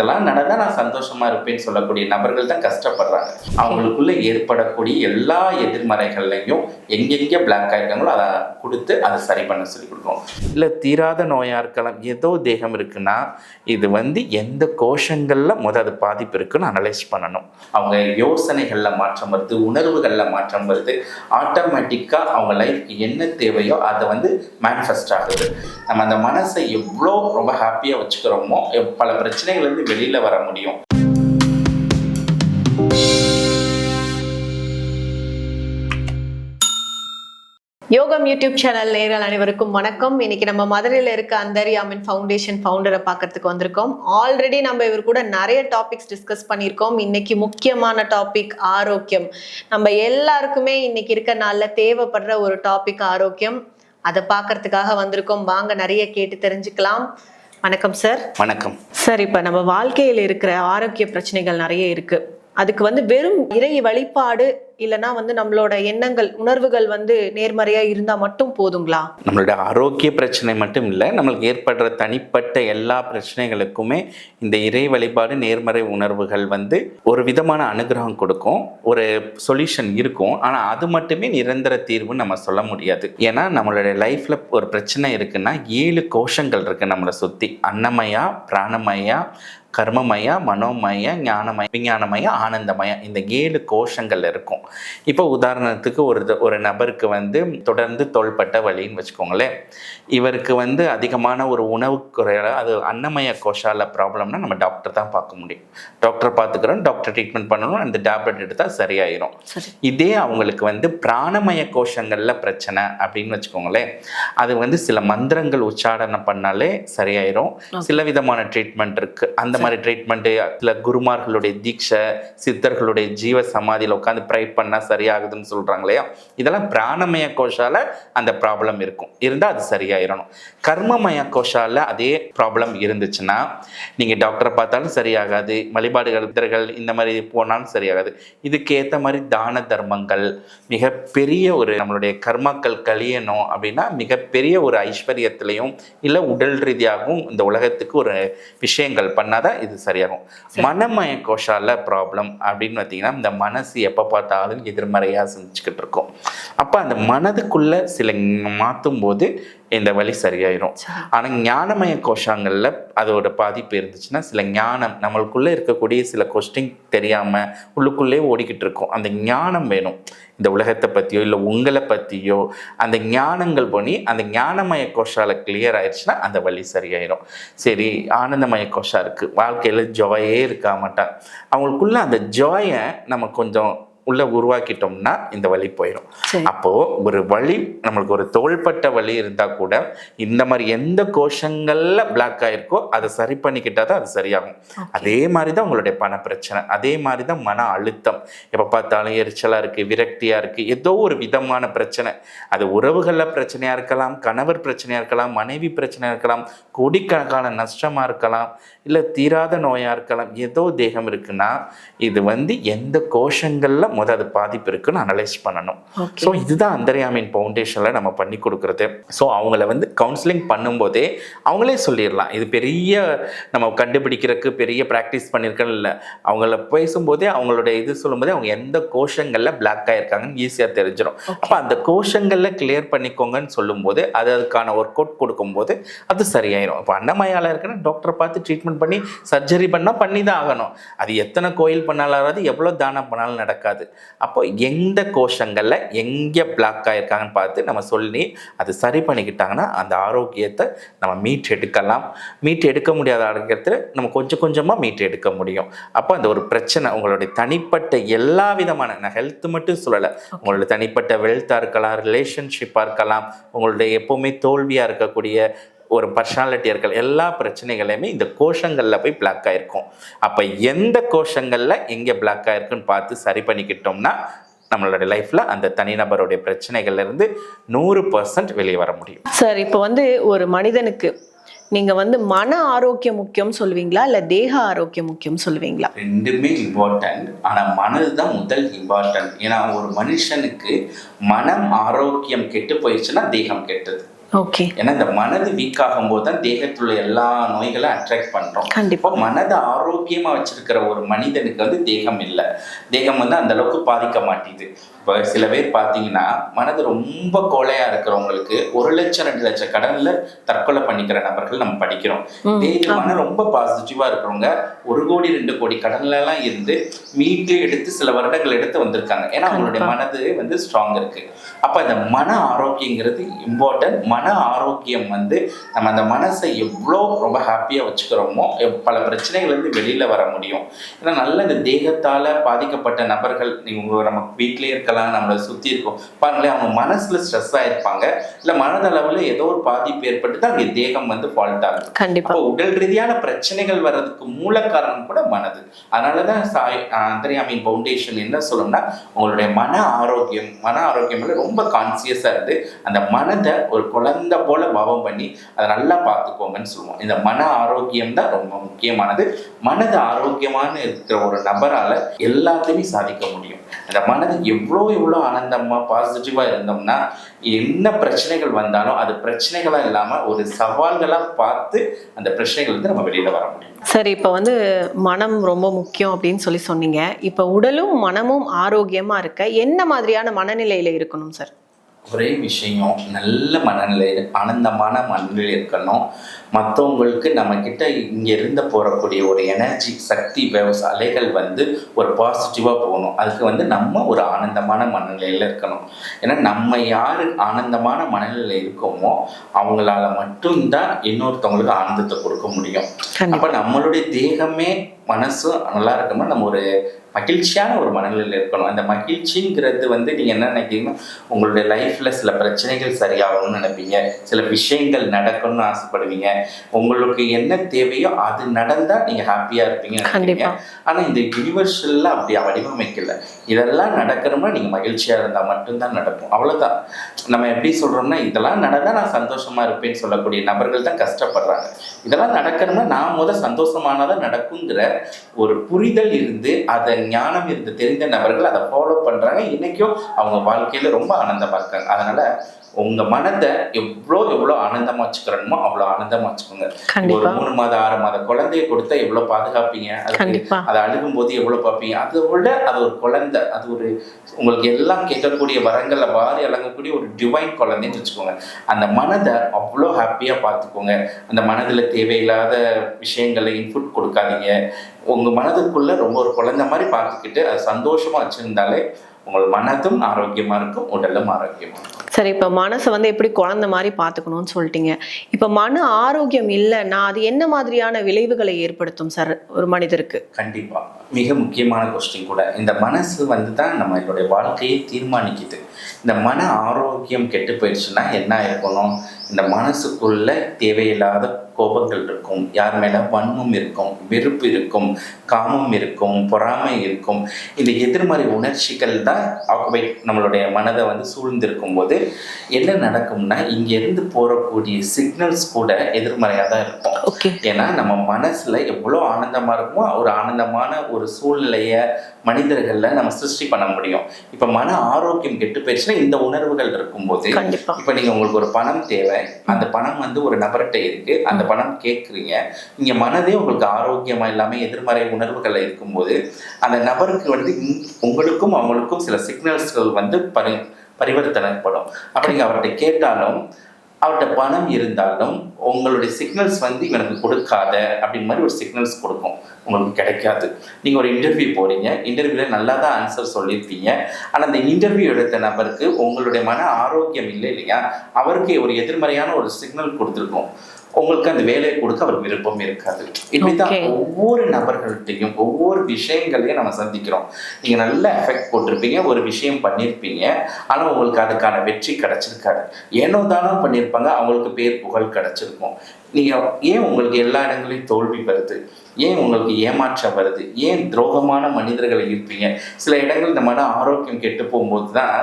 இதெல்லாம் நடந்தா நான் சந்தோஷமா இருப்பேன்னு சொல்லக்கூடிய நபர்கள் தான் கஷ்டப்படுறாங்க. அவங்களுக்குள்ள ஏற்படக்கூடிய எல்லா எதிர்மறைகள்லையும் எங்கெங்கே பிளாக் ஆயிருக்காங்களோ அதை கொடுத்து அதை சரி பண்ண சொல்லி கொடுக்கணும். இல்லை தீராத நோயா இருக்கலாம், ஏதோ தேகம் இருக்குன்னா இது எந்த கோஷங்கள்ல அது பாதிப்பு இருக்குன்னு அனலைஸ் பண்ணணும். அவங்க யோசனைகள்ல மாற்றம் வருது, உணர்வுகள்ல மாற்றம் வருது, ஆட்டோமேட்டிக்கா அவங்க லைஃப்க்கு என்ன தேவையோ அதை மேனிஃபெஸ்ட் ஆகுது. நம்ம அந்த மனசை எவ்வளோ ரொம்ப ஹாப்பியா வச்சுக்கிறோமோ பல பிரச்சனைகள் வெளியில வர முடியும். யோகம் யூடியூப் சேனல் நேயர்கள் அனைவருக்கும் வணக்கம். இன்னைக்கு நம்ம மதுரையில் இருக்க அந்தரியாமின் ஃபவுண்டேஷன் ஃபவுண்டரை பார்க்கறதுக்கு வந்திருக்கோம். ஆல்ரெடி நம்ம இவர் கூட நிறைய டாபிக்ஸ் டிஸ்கஸ் பண்ணியிருக்கோம். இன்னைக்கு முக்கியமான டாபிக் ஆரோக்கியம். நம்ம எல்லாருக்குமே இன்னைக்கு இருக்க நாளில் தேவைப்படுற ஒரு டாபிக் ஆரோக்கியம். அதை பார்க்கறதுக்காக வந்திருக்கோம். வாங்க நிறைய கேட்டு தெரிஞ்சுக்கலாம். வணக்கம் சார். வணக்கம் சார். இப்போ நம்ம வாழ்க்கையில் இருக்கிற ஆரோக்கிய பிரச்சனைகள் நிறைய இருக்கு. அதுக்கு வெறும் இறை வழிபாடு இல்லைன்னா நம்மளோட எண்ணங்கள் உணர்வுகள் நேர்மறையா இருந்தா மட்டும் போதுங்களா? நம்மளோட ஆரோக்கிய பிரச்சனை மட்டும் இல்லை, நம்மளுக்கு ஏற்படுற தனிப்பட்ட எல்லா பிரச்சனைகளுக்குமே இந்த இறை வழிபாடு நேர்மறை உணர்வுகள் ஒரு விதமான அனுகிரகம் கொடுக்கும், ஒரு சொல்யூஷன் இருக்கும். ஆனால் அது மட்டுமே நிரந்தர தீர்வுன்னு நம்ம சொல்ல முடியாது. ஏன்னா நம்மளுடைய லைஃப்ல ஒரு பிரச்சனை இருக்குன்னா 7 கோஷங்கள் இருக்கு நம்மளை சுற்றி. அன்னமயா, பிராணமயா, கர்மமயா, மனோமயா, ஞானமய, விஞ்ஞானமய, ஆனந்தமய, இந்த 7 கோஷங்கள் இருக்கும். இப்போ உதாரணத்துக்கு ஒரு நபருக்கு தொடர்ந்து தோள்பட்ட வலின்னு வச்சுக்கோங்களேன். இவருக்கு அதிகமான ஒரு உணவு குறையால, அது அன்னமய கோஷால ப்ராப்ளம்னா நம்ம டாக்டர் தான் பார்க்க முடியும். டாக்டர் பார்த்துக்கிறோம், டாக்டர் ட்ரீட்மெண்ட் பண்ணணும், அந்த டேப்லெட் எடுத்தால் சரியாயிரும். இதே அவங்களுக்கு பிராணமய கோஷங்கள்ல பிரச்சனை அப்படின்னு வச்சுக்கோங்களேன், அது சில மந்திரங்கள் உச்சாரணம் பண்ணாலே சரியாயிரும். சில விதமான ட்ரீட்மெண்ட் இருக்கு. அந்த மாதிரி ட்ரீட்மெண்ட்டு சில குருமார்களுடைய தீட்சை, சித்தர்களுடைய ஜீவ சமாதியில் உட்காந்து ப்ரை பண்ணால் சரியாகுதுன்னு சொல்கிறாங்க இல்லையா. இதெல்லாம் பிராணமய கோஷால அந்த ப்ராப்ளம் இருக்கும், இருந்தால் அது சரியாயிடணும். கர்மமய கோஷால அதே ப்ராப்ளம் இருந்துச்சுன்னா நீங்கள் டாக்டரை பார்த்தாலும் சரியாகாது, வழிபாடுகள் இந்த மாதிரி போனாலும் சரியாகாது. இதுக்கு ஏற்ற மாதிரி தான தர்மங்கள், மிகப்பெரிய ஒரு நம்மளுடைய கர்மாக்கள் கழியணும் அப்படின்னா மிகப்பெரிய ஒரு ஐஸ்வர்யத்திலையும் இல்லை உடல் ரீதியாகவும் இந்த உலகத்துக்கு ஒரு விஷயங்கள் பண்ணாதான் இது சரியாகும். மனமய கோஷால ப்ராப்ளம் அப்படின்னு பார்த்தீங்கன்னா இந்த மனசு எப்போ பார்த்தாலும் எதிர்மறையாக சிந்திச்சுக்கிட்டு இருக்கும். அப்போ அந்த மனதுக்குள்ள சில மாற்றும் போது இந்த வலி சரியாயிரும். ஆனால் ஞானமய கோஷங்களில் அதோட பாதிப்பு இருந்துச்சுன்னா சில ஞானம் நம்மளுக்குள்ளே இருக்கக்கூடிய சில கொஸ்டின் தெரியாமல் உள்ளுக்குள்ளே ஓடிக்கிட்டு இருக்கும். அந்த ஞானம் வேணும், இந்த உலகத்தை பற்றியோ இல்லை உங்களை பற்றியோ அந்த ஞானங்கள் பண்ணி அந்த ஞானமய கோஷால கிளியர் ஆயிடுச்சுன்னா அந்த வலி சரியாயிரும். சரி, ஆனந்தமய கோஷா இருக்குது, வாழ்க்கையில் ஜாயே இருக்க மாட்டான், அவங்களுக்குள்ள அந்த ஜாயை நம்ம கொஞ்சம் உள்ள உருவாக்கிட்டோம்னா இந்த வலி போயிடும். அப்போ ஒரு வலி, நம்மளுக்கு ஒரு தோள்பட்ட வலி இருந்தா கூட இந்த மாதிரி எந்த கோஷங்கள்ல பிளாக் ஆயிருக்கோ அதை சரி பண்ணிக்கிட்டா தான் அது சரியாகும். அதே மாதிரி தான் உங்களுடைய பண பிரச்சனை, அதே மாதிரி தான் மன அழுத்தம். எப்போ பார்த்தாலும் எரிச்சலா இருக்கு, விரக்தியா இருக்கு, ஏதோ ஒரு விதமான பிரச்சனை. அது உறவுகள்ல பிரச்சனையா இருக்கலாம், கணவர் பிரச்சனையா இருக்கலாம், மனைவி பிரச்சனையா இருக்கலாம், கோடிக்கணக்கான நஷ்டமா இருக்கலாம், இல்லை தீராத நோயா இருக்கலாம். ஏதோ தேகம் இருக்குன்னா இது எந்த கோஷங்கள்ல அது பாதிப்பு இருக்குன்னு அனலைஸ் பண்ணணும். ஸோ இதுதான் அந்தரியாமின் ஃபவுண்டேஷனில் நம்ம பண்ணி கொடுக்குறது. ஸோ அவங்கள கவுன்சிலிங் பண்ணும்போதே அவங்களே சொல்லிடலாம். இது பெரிய நம்ம கண்டுபிடிக்கிறதுக்கு பெரிய ப்ராக்டிஸ் பண்ணியிருக்கேன்னு இல்லை. அவங்கள பேசும்போதே அவங்களுடைய இது சொல்லும்போதே அவங்க எந்த கோஷங்களில் பிளாக் ஆகிருக்காங்கன்னு ஈஸியாக தெரிஞ்சிடும். அப்போ அந்த கோஷங்களில் கிளியர் பண்ணிக்கோங்கன்னு சொல்லும்போது அதுக்கான ஒர்க் அவுட் கொடுக்கும்போது அது சரியாயிடும். இப்போ அன்னமயால இருக்குன்னா டாக்டரை பார்த்து ட்ரீட்மெண்ட் பண்ணி சர்ஜரி பண்ணால் பண்ணி தான் ஆகணும். அது எத்தனை கோயில் பண்ணாலும் எவ்வளோ தானம் பண்ணாலும் நடக்காது. அப்போ எந்த கோஷங்கள்ல எங்கே பிளாக் ஆயிருக்காங்கன்னு பார்த்து நம்ம சொல்லி அது சரி பண்ணிக்கிட்டாங்கன்னா அந்த ஆரோக்கியத்தை நம்ம மீட் எடுக்கலாம். மீட் எடுக்க முடியாத ஆரோக்கியத்தில் நம்ம கொஞ்சம் கொஞ்சமாக மீட் எடுக்க முடியும். அப்போ அந்த ஒரு பிரச்சனை உங்களுடைய தனிப்பட்ட எல்லா விதமான, நான் ஹெல்த் மட்டும் சொல்லலை, உங்களுடைய தனிப்பட்ட வெல்த்தாக இருக்கலாம், ரிலேஷன்ஷிப்பாக இருக்கலாம், உங்களுடைய எப்போவுமே தோல்வியாக இருக்கக்கூடிய ஒரு பர்சனாலிட்டியாக இருக்க எல்லா பிரச்சனைகளையுமே இந்த கோஷங்களில் போய் பிளாக் ஆகிருக்கும். அப்போ எந்த கோஷங்களில் எங்கே பிளாக் ஆகிருக்குன்னு பார்த்து சரி பண்ணிக்கிட்டோம்னா நம்மளோட லைஃப்பில் அந்த தனிநபருடைய பிரச்சனைகள்லேருந்து 100% வெளியே வர முடியும். சார், இப்போ ஒரு மனிதனுக்கு நீங்கள் மன ஆரோக்கியம் முக்கியம் சொல்லுவீங்களா இல்லை தேக ஆரோக்கியம் முக்கியம் சொல்லுவீங்களா? ரெண்டுமே இம்பார்ட்டன்ட். ஆனால் மனது தான் முதல் இம்பார்ட்டன்ட். ஏன்னா ஒரு மனுஷனுக்கு மனம் ஆரோக்கியம் கெட்டு போயிடுச்சுன்னா தேகம் கெட்டது. ஓகே. ஏன்னா இந்த மனது வீக் ஆகும்போது தான் தேகத்தில் உள்ள எல்லா நோய்களும் அட்ராக்ட் பண்றோம். கண்டிப்பா. இப்போ மனதை ஆரோக்கியமா வச்சிருக்கிற ஒரு மனிதனுக்கு வந்து தேகம் இல்லை, தேகம் வந்து அந்த அளவுக்கு பாதிக்க மாட்டேங்குது. இப்போ சில பேர் பார்த்தீங்கன்னா மனது ரொம்ப கோழையா இருக்கிறவங்களுக்கு 1 லட்சம் 2 லட்சம் கடன்ல தற்கொலை பண்ணிக்கிற நபர்கள் நம்ம படிக்கிறோம். இது மனம் ரொம்ப பாசிட்டிவா இருக்கிறவங்க 1 கோடி 2 கோடி கடன்ல எல்லாம் இருந்து மீட்டு எடுத்து சில வருடங்கள் எடுத்து வந்திருக்காங்க. ஏன்னா அவங்களுடைய மனது வந்து ஸ்ட்ராங் இருக்கு. அப்ப அந்த மன ஆரோக்கியங்கிறது இம்பார்ட்டன்ட். மன ஆரோக்கியம் வந்து நம்ம அந்த மனசை எவ்வளோ ரொம்ப ஹாப்பியா வச்சுக்கிறோமோ பல பிரச்சனைகள் இருந்து வெளியில வர முடியும். ஏன்னா நல்ல இந்த தேகத்தால பாதிக்கப்பட்ட நபர்கள் நீங்க நம்ம வீட்டிலேயே இருக்கலாம், நம்மளை சுத்தி இருக்கோம் பாருங்களேன், அவங்க மனசுல ஸ்ட்ரெஸ் ஆயிருப்பாங்க, இல்ல மனதளவுல ஏதோ ஒரு பாதிப்பு ஏற்பட்டு தான் அங்கே தேகம் வந்து ஃபால்ட் ஆகுது. கண்டிப்பா. அப்போ உடல் ரீதியான பிரச்சனைகள் வர்றதுக்கு மூல காரணம் கூட மனது. அதனாலதான் அந்தர்யாமியின் ஃபவுண்டேஷன் என்ன சொல்லணும்னா, உங்களுடைய மன ஆரோக்கியம் ரொம்ப கான்சியஸா இருந்து அந்த மனதை ஒரு குழந்தை போல பாவம் பண்ணி அதை நல்லா பார்த்துக்கோங்கன்னு சொல்லுவோம். இந்த மன ஆரோக்கியம் தான் ரொம்ப முக்கியமானது. மனது ஆரோக்கியமான இருக்கிற ஒரு நபரால எல்லாத்தையுமே சாதிக்க முடியும். அந்த மனது எவ்வளோ ஆனந்தமா பாசிட்டிவா இருந்தோம்னா என்ன பிரச்சனைகள் வந்தாலும் அது பிரச்சனைகளா இல்லாம ஒரு சவால்களா பார்த்து அந்த பிரச்சனைகள் வந்து நம்ம வெளியில வர முடியும். சரி, இப்போ வந்து மனம் ரொம்ப முக்கியம் அப்படின்னு சொன்னீங்க. இப்போ உடலும் மனமும் ஆரோக்கியமா இருக்க என்ன மாதிரியான மனநிலையில இருக்கணும் சார்? ஒரே விஷயம், நல்ல மனநிலை, ஆனந்தமான மனநிலை இருக்கணும். மற்றவங்களுக்கு நம்ம கிட்ட இங்க இருந்து போறக்கூடிய ஒரு எனர்ஜி சக்தி அலைகள் வந்து ஒரு பாசிட்டிவா போகணும். அதுக்கு வந்து நம்ம ஒரு ஆனந்தமான மனநிலையில இருக்கணும். ஏன்னா நம்ம யாரு ஆனந்தமான மனநிலையில இருக்கோமோ அவங்களால மட்டும்தான் இன்னொருத்தவங்களுக்கு ஆனந்தத்தை கொடுக்க முடியும். அப்ப நம்மளுடைய தேகமே மனசும் நல்லா இருக்கணும்னா நம்ம ஒரு மகிழ்ச்சியான ஒரு மனநிலையில் இருக்கணும். அந்த மகிழ்ச்சிங்கிறது வந்து நீங்கள் என்ன நினைக்கிறீங்கன்னா, உங்களுடைய லைஃப்பில் சில பிரச்சனைகள் சரியாகணும்னு நினைப்பீங்க, சில விஷயங்கள் நடக்கணும்னு ஆசைப்படுவீங்க, உங்களுக்கு என்ன தேவையோ அது நடந்தால் நீங்கள் ஹாப்பியாக இருப்பீங்க நினைப்பீங்க. ஆனால் இந்த யூனிவர்சலில் அப்படி வடிவமைக்கல. இதெல்லாம் நடக்கணும்னா நீங்கள் மகிழ்ச்சியாக இருந்தால் மட்டும்தான் நடக்கும், அவ்வளோதான். நம்ம எப்படி சொல்கிறோம்னா, இதெல்லாம் நடந்தால் நான் சந்தோஷமாக இருப்பேன்னு சொல்லக்கூடிய நபர்கள் தான் கஷ்டப்படுறாங்க. இதெல்லாம் நடக்கணும்னா நான் சந்தோஷமானதான் நடக்குங்கிற ஒரு புரிதல் இருந்து அதை ஞானம் இருந்து தெரிந்த நபர்கள் அதை ஃபாலோ பண்றாங்க. இன்னைக்கும் அவங்க வாழ்க்கையில ரொம்ப ஆனந்தமா இருக்காங்க. அதனால உங்க மனதை எவ்வளோ ஆனந்தமா வச்சுக்கிறோமோ அவ்வளோ ஆனந்தமா வச்சுக்கோங்க. ஒரு 3 மாத 6 மாத குழந்தைய கொடுத்தா எவ்வளவு பாதுகாப்பீங்க, அதை அழுகும் போது எவ்வளவு பார்ப்பீங்க. அதை விட அது ஒரு குழந்தை, அது ஒரு உங்களுக்கு எல்லாம் கேட்கக்கூடிய வரங்களை வாரி அழங்கக்கூடிய ஒரு டிவைன் குழந்தைன்னு வச்சுக்கோங்க. அந்த மனதை அவ்வளோ ஹாப்பியா பார்த்துக்கோங்க. அந்த மனதுல தேவையில்லாத விஷயங்களை இன்புட் கொடுக்காதீங்க. உங்க மனதுக்குள்ள ரொம்ப ஒரு குழந்தை மாதிரி பார்த்துக்கிட்டு அது சந்தோஷமா வச்சிருந்தாலே உங்கள் மனதும் ஆரோக்கியமா இருக்கும், உடலும் ஆரோக்கியமா இருக்கும். சரி, இப்போ மனசை வந்து எப்படி குழந்தை மாதிரி பார்த்துக்கணும்னு சொல்லிட்டீங்க. இப்போ மன ஆரோக்கியம் இல்லைன்னா அது என்ன மாதிரியான விளைவுகளை ஏற்படுத்தும் சார் ஒரு மனிதருக்கு? கண்டிப்பா மிக முக்கியமான கொஸ்டின் கூட. இந்த மனசு வந்து தான் நம்மளுடைய வாழ்க்கையை தீர்மானிக்குது. இந்த மன ஆரோக்கியம் கெட்டு போயிடுச்சுன்னா என்ன இருக்கணும், இந்த மனசுக்குள்ள தேவையில்லாத கோபங்கள் இருக்கும், யார் மேல வன்மம் இருக்கும், வெறுப்பு இருக்கும், காமம் இருக்கும், பொறாமை இருக்கும். இந்த எதிர்மறை உணர்ச்சிகள் தான் நம்மளுடைய மனதை வந்து சூழ்ந்திருக்கும் போது என்ன நடக்கும்னா, இங்க இருந்து போறக்கூடிய சிக்னல்ஸ் கூட எதிர்மறையா தான் இருக்கும். ஏன்னா நம்ம மனசுல எவ்வளவு ஆனந்தமா இருக்குமோ ஒரு ஆனந்தமான ஒரு சூழ்நிலைய மனிதர்கள்ல நம்ம சிருஷ்டி பண்ண முடியும். இப்ப மன ஆரோக்கியம் கெட்டு போயிடுச்சுன்னா இந்த உணர்வுகள் இருக்கும்போது, இப்ப நீங்க உங்களுக்கு ஒரு பணம் தேவை, அந்த பணம் வந்து ஒரு நபர்கிட்ட இருக்கு, அந்த பணம் கேட்குறீங்க, இங்க மனதே உங்களுக்கு ஆரோக்கியமா இல்லாம எதிர்மறை உணர்வுகள் இருக்கும்போது அந்த நபருக்கு வந்து உங்களுக்கும் அவங்களுக்கும் சில சிக்னல்ஸ்கள் வந்து பரிவர்த்தனைப்படும். அப்ப நீங்க அவர்கிட்ட கேட்டாலும் அவர்கிட்ட பணம் இருந்தாலும் உங்களுடைய சிக்னல்ஸ் வந்து இவனுக்கு கொடுக்காத அப்படின்னு மாதிரி ஒரு சிக்னல்ஸ் கொடுக்கும், உங்களுக்கு கிடைக்காது. நீங்கள் ஒரு இன்டர்வியூ போறீங்க, இன்டர்வியூவில் நல்லா தான் ஆன்சர் சொல்லியிருப்பீங்க, ஆனால் அந்த இன்டர்வியூ எடுத்த நபருக்கு உங்களுடைய மன ஆரோக்கியம் இல்லை இல்லையா, அவருக்கு ஒரு எதிர்மறையான ஒரு சிக்னல் கொடுத்துருக்கும், உங்களுக்கு அந்த வேலையை கொடுக்க அவருக்கு விருப்பம் இருக்காது. இப்படிதான் ஒவ்வொரு நபர்கள்ட்டையும் ஒவ்வொரு விஷயங்களையும் நம்ம சந்திக்கிறோம். நீங்க நல்ல எஃபெக்ட் போட்டிருப்பீங்க, ஒரு விஷயம் பண்ணியிருப்பீங்க, ஆனா உங்களுக்கு அதுக்கான வெற்றி கிடைச்சிருக்காது. ஏனோ தானோ பண்ணியிருப்பாங்க, அவங்களுக்கு பேர் புகழ் கிடைச்சிருக்கும். நீங்க ஏன் உங்களுக்கு எல்லா இடங்களையும் தோல்வி வருது, ஏன் உங்களுக்கு ஏமாற்றம் வருது, ஏன் துரோகமான மனிதர்களை இருப்பீங்க. சில இடங்கள் இந்த மன ஆரோக்கியம் கெட்டு போகும்போது தான்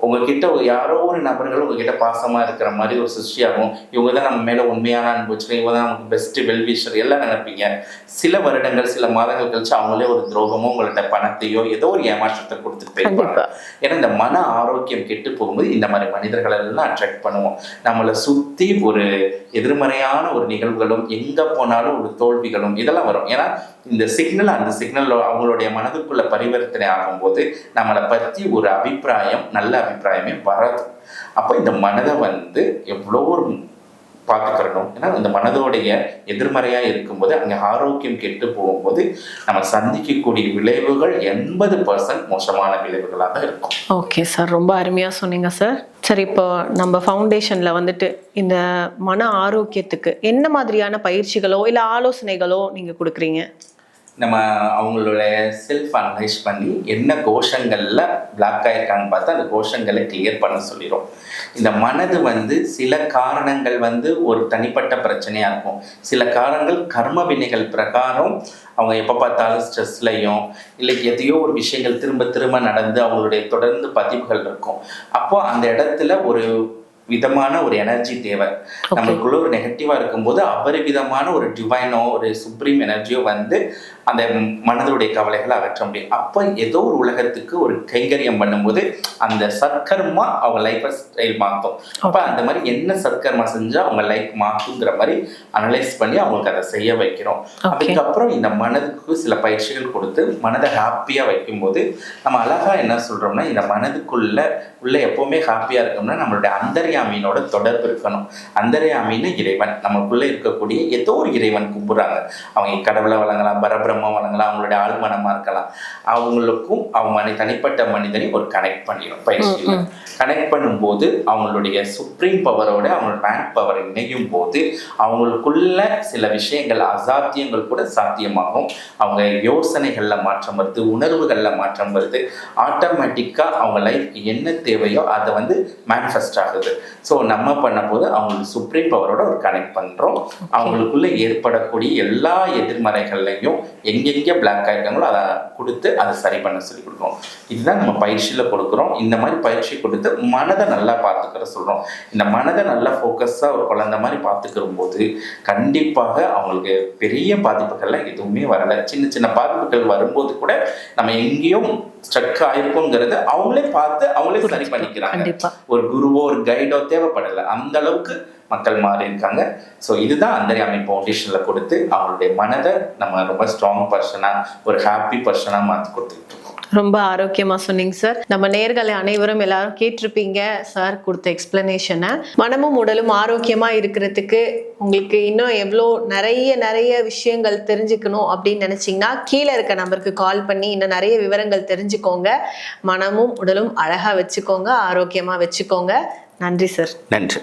உங்ககிட்ட யாரோ ஒரு நபர்கள் உங்ககிட்ட பாசமா இருக்கிற மாதிரி ஒரு சிருஷ்டியாகும். இவங்க தான் நம்ம மேல உண்மையான அன்பு வச்சுருக்கோம், இவங்க தான் நமக்கு பெஸ்ட் வெல்விஷர் எல்லாம் நினைப்பீங்க. சில வருடங்கள் சில மாதங்கள் கழிச்சு அவங்களே ஒரு துரோகமோ உங்கள்கிட்ட பணத்தையோ ஏதோ ஒரு ஏமாற்றத்தை கொடுத்துட்டு போயிருப்பாங்க. ஏன்னா இந்த மன ஆரோக்கியம் கெட்டு போகும்போது இந்த மாதிரி மனிதர்கள் எல்லாம் அட்ராக்ட் பண்ணுவோம். நம்மளை சுத்தி ஒரு எதிர்மறையான ஒரு நிகழ்வுகளும் எங்க போனாலும் ஒரு தோல்விகளும் இதெல்லாம் வரும். ஏன்னா இந்த சிக்னல் அந்த சிக்னல் அவங்களுடைய மனதுக்குள்ள பரிவர்த்தனை ஆகும்போது நம்மளை பற்றி ஒரு அபிப்பிராயம், நல்ல அபிப்பிராயமே வராது. அப்போ இந்த மனதை எவ்வளோ ஒரு பார்த்துக்கிறணும். ஏன்னா இந்த மனதோடைய எதிர்மறையாக இருக்கும்போது அங்கே ஆரோக்கியம் கெட்டு போகும்போது நம்ம சந்திக்கக்கூடிய விளைவுகள் 80% மோசமான விளைவுகளாக இருக்கும். ஓகே சார், ரொம்ப அருமையாக சொன்னீங்க சார். சரி, இப்போ நம்ம ஃபவுண்டேஷனில் இந்த மன ஆரோக்கியத்துக்கு என்ன மாதிரியான பயிற்சிகளோ இல்லை ஆலோசனைகளோ நீங்கள் கொடுக்குறீங்க? நம்ம அவங்களுடைய செல்ஃப் அனலைஸ் பண்ணி என்ன கோஷங்களில் பிளாக் ஆகிருக்காங்கன்னு பார்த்து அந்த கோஷங்களை கிளியர் பண்ண சொல்லிடும். இந்த மனது சில காரணங்கள் ஒரு தனிப்பட்ட பிரச்சனையாக இருக்கும். சில காரணங்கள் கர்ம வினைகள் பிரகாரம் அவங்க எப்போ பார்த்தாலும் ஸ்ட்ரெஸ்லையும் இல்லை எதையோ ஒரு விஷயங்கள் திரும்ப திரும்ப நடந்து அவங்களுடைய தொடர்ந்து பதிவுகள் இருக்கும். அப்போ அந்த இடத்துல ஒரு விதமான ஒரு எனர்ஜி தேவை. நம்மளுக்குள்ள ஒரு நெகட்டிவா இருக்கும்போது அபரிவிதமான ஒரு டிவைனோ ஒரு சுப்ரீம் எனர்ஜியோ அந்த மனதுடைய கவலைகளை அகற்ற முடியும். அப்போ ஏதோ ஒரு உலகத்துக்கு ஒரு கைங்கரியம் பண்ணும்போது அந்த சத்கர்மா அவங்க லைஃபை ஸ்டைல் மாற்றும். அப்போ அந்த மாதிரி என்ன சத்கர்மா செஞ்சால் அவங்க லைஃப் மாற்றுங்கிற மாதிரி அனலைஸ் பண்ணி அவங்களுக்கு அதை செய்ய வைக்கிறோம். அதுக்கப்புறம் இந்த மனதுக்கு சில பயிற்சிகள் கொடுத்து மனதை ஹாப்பியாக வைக்கும்போது நம்ம அழகாக என்ன சொல்கிறோம்னா, இந்த மனதுக்குள்ள எப்போவுமே ஹாப்பியாக இருக்கணும்னா நம்மளுடைய அந்தர்யாமியினோட தொடர்பு இருக்கணும். அந்தர்யாமின்னு இறைவன், நமக்குள்ளே இருக்கக்கூடிய ஏதோ ஒரு இறைவன் கும்பிட்றாங்க. அவங்க கடவுளை வழங்கலாம், பரபிரம்மா வழங்கலாம், அவங்களுடைய ஆழ்மனமாக இருக்கலாம். அவங்களுக்கும் அவங்க தனிப்பட்ட மனிதனையும் ஒரு கனெக்ட் பண்ணிடும். பயிற்சியில் கனெக்ட் பண்ணும்போது அவங்களுடைய சுப்ரீம் பவரோட அவங்களோட மேன் பவர் இணையும் போது அவங்களுக்குள்ள சில விஷயங்கள் அசாத்தியங்கள் கூட சாத்தியமாகும். அவங்க யோசனைகளில் மாற்றம் வருது, உணர்வுகளில் மாற்றம் வருது. ஆட்டோமேட்டிக்காக அவங்க லைஃப்க்கு என்ன தேவையோ அதை மேனிஃபெஸ்ட் ஆகுது. ஸோ நம்ம பண்ண போது அவங்களுக்கு சுப்ரீம் பவரோட ஒரு கனெக்ட் பண்ணுறோம். அவங்களுக்குள்ள ஏற்படக்கூடிய எல்லா எதிர்மறைகள்லையும் எங்கெங்கே பிளாக் ஆகிருக்காங்களோ அதை கொடுத்து அதை சரி பண்ண சொல்லி கொடுக்குறோம். இதுதான் நம்ம பயிற்சியில் கொடுக்குறோம். இந்த மாதிரி பயிற்சி கொடுத்து மனதை நல்லா பார்த்துக்கிற சொல்கிறோம். இந்த மனதை நல்லா ஃபோக்கஸாக ஒரு குழந்தை மாதிரி பார்த்துக்கிற போது கண்டிப்பாக அவங்களுக்கு பெரிய பாதிப்புகள்லாம் எதுவுமே வரலை. சின்ன சின்ன பாதிப்புகள் வரும்போது கூட நம்ம எங்கேயும் ஸ்ட்ரக் ஆயிருக்குங்கிறது அவங்களே பார்த்து அவங்களே சரி பண்ணிக்கிறாங்க. ஒரு குருவோ ஒரு கைடோ தேவைப்படலை. அந்த அளவுக்கு மக்கள் மாறி இருக்காங்க. ஸோ இதுதான் அந்தர்யாமி ஃபவுண்டேஷனில் கொடுத்து அவங்களுடைய மனதை நம்ம ரொம்ப ஸ்ட்ராங் பர்சனாக ஒரு ஹாப்பி பர்சனாக மாற்றி கொடுத்துட்டு இருக்கோம். ரொம்ப ஆரோக்கியமா சொன்னீங்க சார். நம்ம நேர்களை அனைவரும் எல்லாரும் கேட்டிருப்பீங்க சார் கொடுத்த எக்ஸ்பிளனேஷனை. மனமும் உடலும் ஆரோக்கியமா இருக்கிறதுக்கு உங்களுக்கு இன்னும் எவ்வளோ நிறைய விஷயங்கள் தெரிஞ்சுக்கணும் அப்படின்னு நினைச்சீங்கன்னா கீழே இருக்க நம்பருக்கு கால் பண்ணி இன்னும் நிறைய விவரங்கள் தெரிஞ்சுக்கோங்க. மனமும் உடலும் அழகா வச்சுக்கோங்க, ஆரோக்கியமா வச்சுக்கோங்க. நன்றி சார். நன்றி.